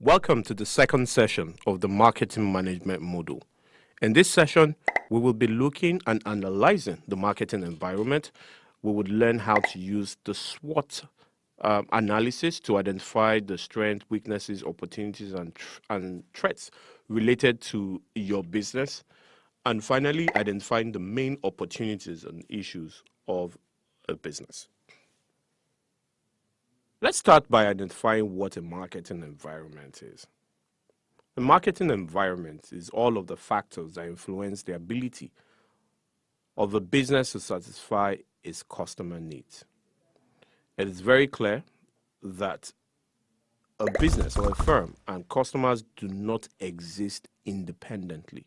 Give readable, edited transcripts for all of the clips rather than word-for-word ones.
Welcome to the second session of the marketing management module. In this session, we will be looking and analyzing the marketing environment. We would learn how to use the SWOT analysis to identify the strengths, weaknesses, opportunities, and threats related to your business. And finally, identifying the main opportunities and issues of a business. Let's start by identifying what a marketing environment is. The marketing environment is all of the factors that influence the ability of a business to satisfy its customer needs. It is very clear that a business or a firm and customers do not exist independently,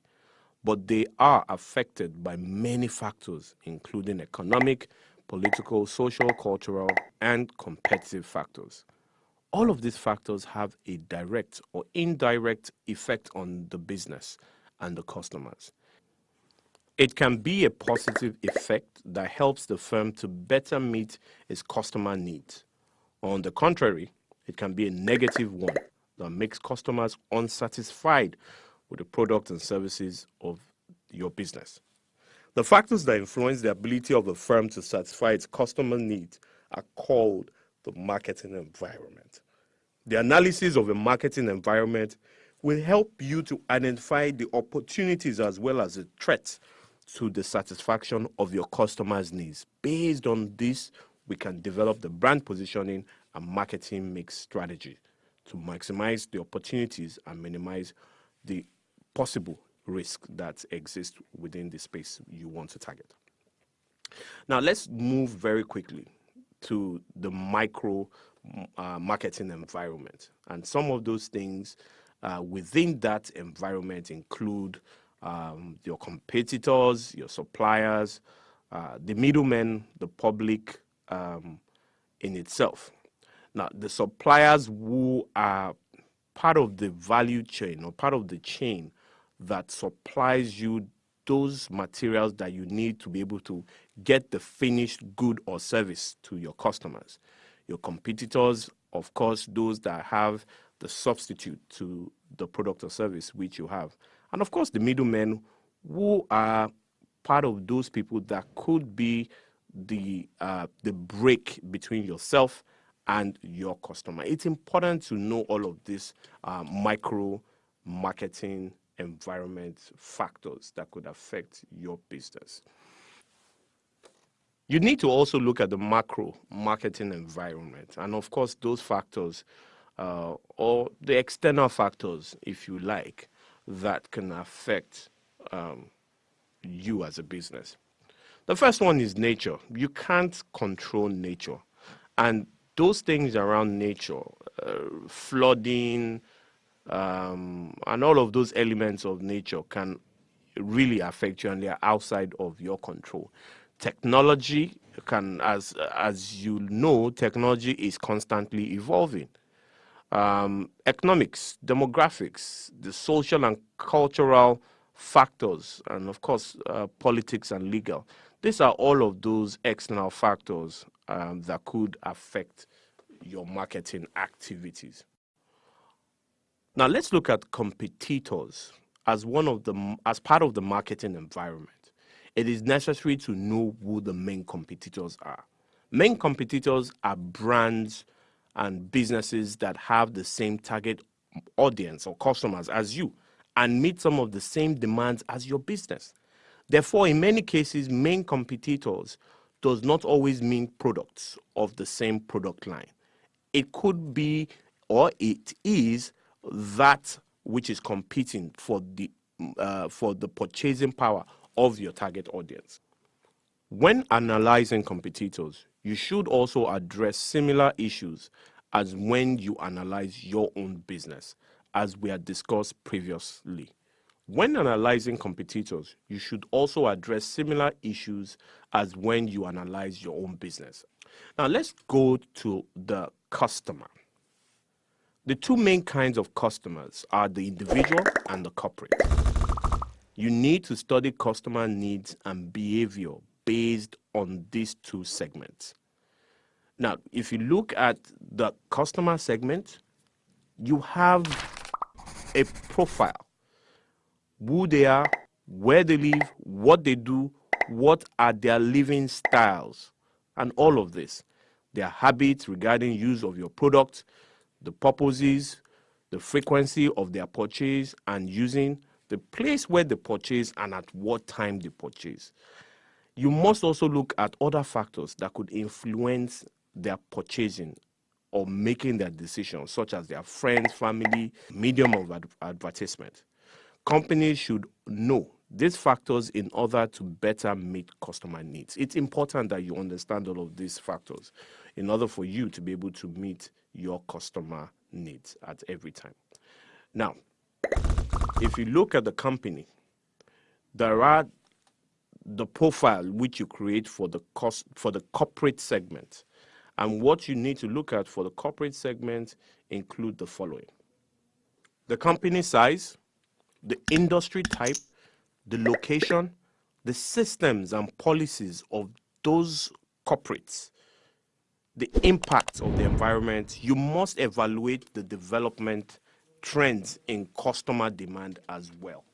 but they are affected by many factors, including economic, political, social, cultural, and competitive factors. All of these factors have a direct or indirect effect on the business and the customers. It can be a positive effect that helps the firm to better meet its customer needs. On the contrary, it can be a negative one that makes customers unsatisfied with the products and services of your business. The factors that influence the ability of a firm to satisfy its customer needs are called the marketing environment. The analysis of a marketing environment will help you to identify the opportunities as well as the threats to the satisfaction of your customers' needs. Based on this, we can develop the brand positioning and marketing mix strategy to maximize the opportunities and minimize the possible risk that exists within the space you want to target. Now, let's move very quickly to the micro marketing environment. And some of those things within that environment include your competitors, your suppliers, the middlemen, the public in itself. Now, the suppliers who are part of the value chain or part of the chain that supplies you those materials that you need to be able to get the finished good or service to your customers. Your competitors, of course, those that have the substitute to the product or service which you have. And of course, the middlemen who are part of those people that could be the break between yourself and your customer. It's important to know all of these micro marketing environment factors that could affect your business. You need to also look at the macro marketing environment, and of course those factors or the external factors, if you like, that can affect you as a business. The first one is nature. You can't control nature, and those things around nature, flooding, and all of those elements of nature can really affect you, and they are outside of your control. Technology can, as you know, technology is constantly evolving. Economics, demographics, the social and cultural factors, and of course, politics and legal. These are all of those external factors that could affect your marketing activities. Now, let's look at competitors as part of the marketing environment. It is necessary to know who the main competitors are. Main competitors are brands and businesses that have the same target audience or customers as you and meet some of the same demands as your business. Therefore, in many cases, main competitors does not always mean products of the same product line. It could be, or it is, that which is competing for the purchasing power of your target audience. When analyzing competitors, you should also address similar issues as when you analyze your own business, as we had discussed previously. When analyzing competitors, you should also address similar issues as when you analyze your own business. Now, let's go to the customer. The two main kinds of customers are the individual and the corporate. You need to study customer needs and behavior based on these two segments. Now, if you look at the customer segment, You have a profile, who they are, where they live, what they do, what are their living styles, and all of this. Their habits regarding use of your product, the purposes, the frequency of their purchase and using, the place where they purchase and at what time they purchase. You must also look at other factors that could influence their purchasing or making their decisions, such as their friends, family, medium of advertisement. Companies should know these factors in order to better meet customer needs. It's important that you understand all of these factors in order for you to be able to meet your customer needs at every time. Now, if you look at the company, there are the profile which you create for the corporate segment. And what you need to look at for the corporate segment include the following: the company size, the industry type, the location, the systems and policies of those corporates, the impact of the environment. You must evaluate the development trends in customer demand as well.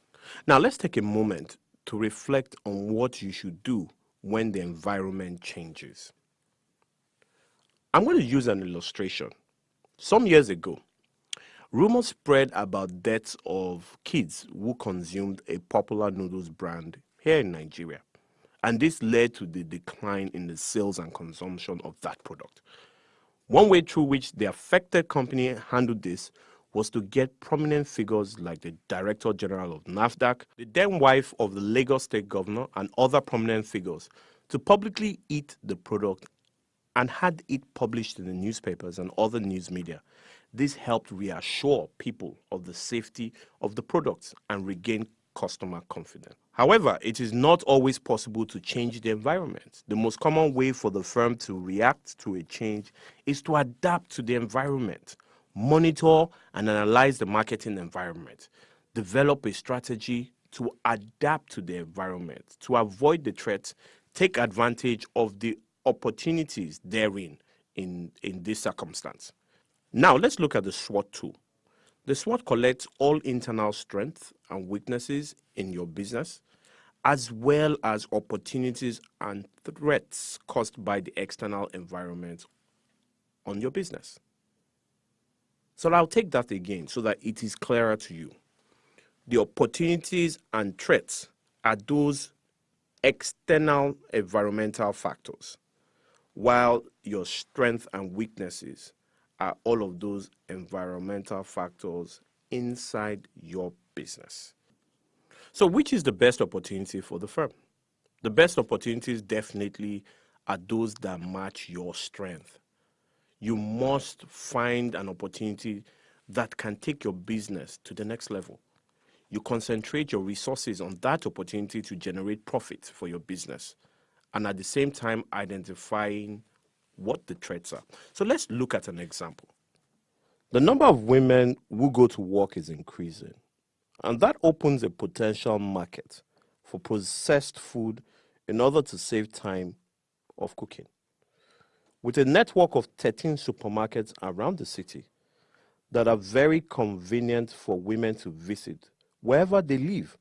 Now, let's take a moment to reflect on what you should do when the environment changes. I'm going to use an illustration. Some years ago, rumors spread about deaths of kids who consumed a popular noodles brand here in Nigeria. And this led to the decline in the sales and consumption of that product. One way through which the affected company handled this was to get prominent figures like the Director General of NAFDAC, the then wife of the Lagos State Governor, and other prominent figures to publicly eat the product and had it published in the newspapers and other news media. This helped reassure people of the safety of the products and regain customer confidence. However, it is not always possible to change the environment. The most common way for the firm to react to a change is to adapt to the environment, monitor and analyze the marketing environment, develop a strategy to adapt to the environment, to avoid the threats, take advantage of the opportunities therein in this circumstance. Now, let's look at the SWOT tool. The SWOT collects all internal strengths and weaknesses in your business, as well as opportunities and threats caused by the external environment on your business. So I'll take that again so that it is clearer to you. The opportunities and threats are those external environmental factors, while your strengths and weaknesses are all of those environmental factors inside your business. So which is the best opportunity for the firm? The best opportunities definitely are those that match your strength. You must find an opportunity that can take your business to the next level. You concentrate your resources on that opportunity to generate profit for your business, and at the same time identifying what the threats are. So let's look at an example. The number of women who go to work is increasing, and that opens a potential market for processed food in order to save time of cooking. With a network of 13 supermarkets around the city that are very convenient for women to visit wherever they live,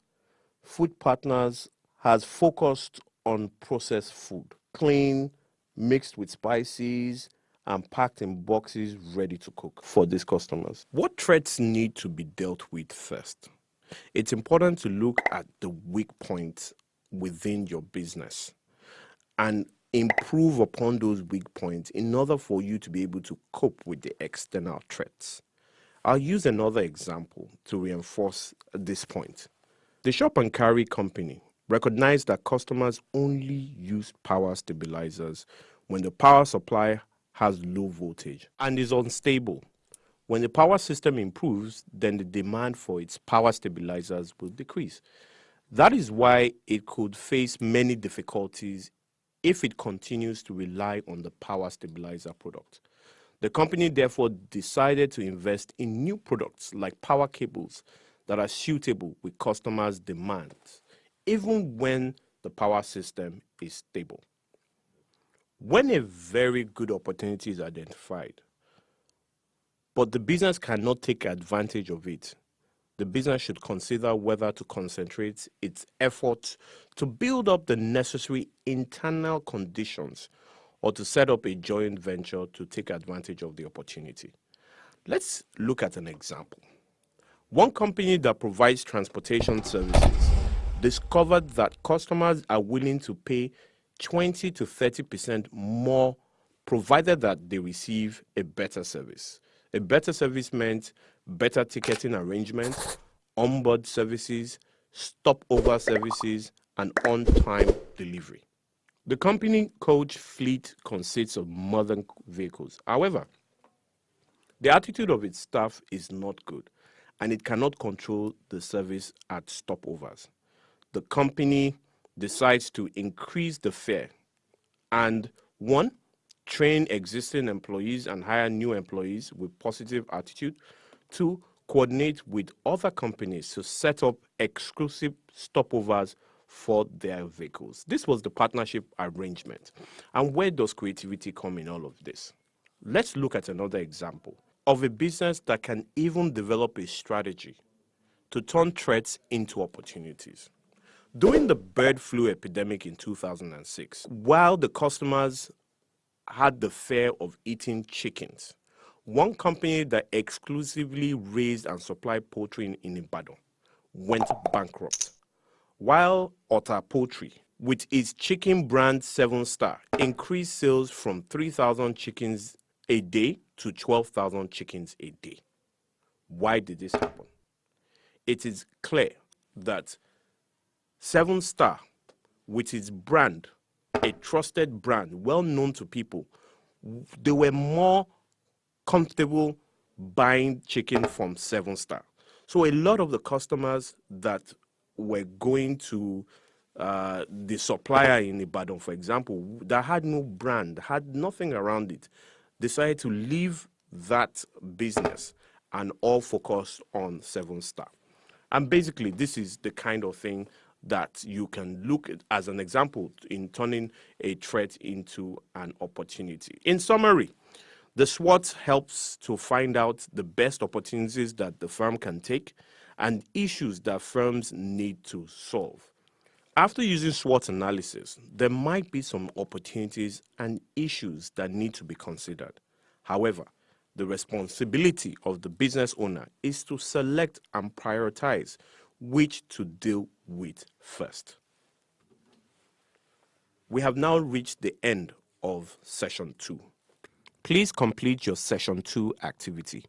Food Partners has focused on processed food, clean, mixed with spices, and packed in boxes ready to cook for these customers. What threats need to be dealt with first? It's important to look at the weak points within your business and improve upon those weak points in order for you to be able to cope with the external threats. I'll use another example to reinforce this point. The Shop and Carry company recognized that customers only use power stabilizers when the power supply has low voltage and is unstable. When the power system improves, then the demand for its power stabilizers will decrease. That is why it could face many difficulties if it continues to rely on the power stabilizer product. The company therefore decided to invest in new products like power cables that are suitable with customers' demands, even when the power system is stable. When a very good opportunity is identified, but the business cannot take advantage of it. The business should consider whether to concentrate its efforts to build up the necessary internal conditions or to set up a joint venture to take advantage of the opportunity. Let's look at an example. One company that provides transportation services discovered that customers are willing to pay 20 to 30% more provided that they receive a better service. A better service meant better ticketing arrangements, onboard services, stopover services, and on-time delivery. The company coach fleet consists of modern vehicles. However, the attitude of its staff is not good, and it cannot control the service at stopovers. The company decides to increase the fare and one, train existing employees and hire new employees with positive attitude. Two, coordinate with other companies to set up exclusive stopovers for their vehicles. This was the partnership arrangement. And where does creativity come in all of this? Let's look at another example of a business that can even develop a strategy to turn threats into opportunities. During the bird flu epidemic in 2006, while the customers had the fear of eating chickens, one company that exclusively raised and supplied poultry in Ibadan went bankrupt, while Otta Poultry, with its chicken brand 7 Star, increased sales from 3,000 chickens a day to 12,000 chickens a day. Why did this happen? It is clear that 7 Star, with its brand, a trusted brand, well known to people, they were more comfortable buying chicken from 7 Star. So a lot of the customers that were going to the supplier in Ibadan, for example, that had no brand, had nothing around it, decided to leave that business and all focus on 7 Star. And basically, this is the kind of thing that you can look at as an example in turning a threat into an opportunity. In summary, the SWOT helps to find out the best opportunities that the firm can take and issues that firms need to solve. After using SWOT analysis, there might be some opportunities and issues that need to be considered. However, the responsibility of the business owner is to select and prioritize which to deal with first. We have now reached the end of session 2. Please complete your session 2 activity.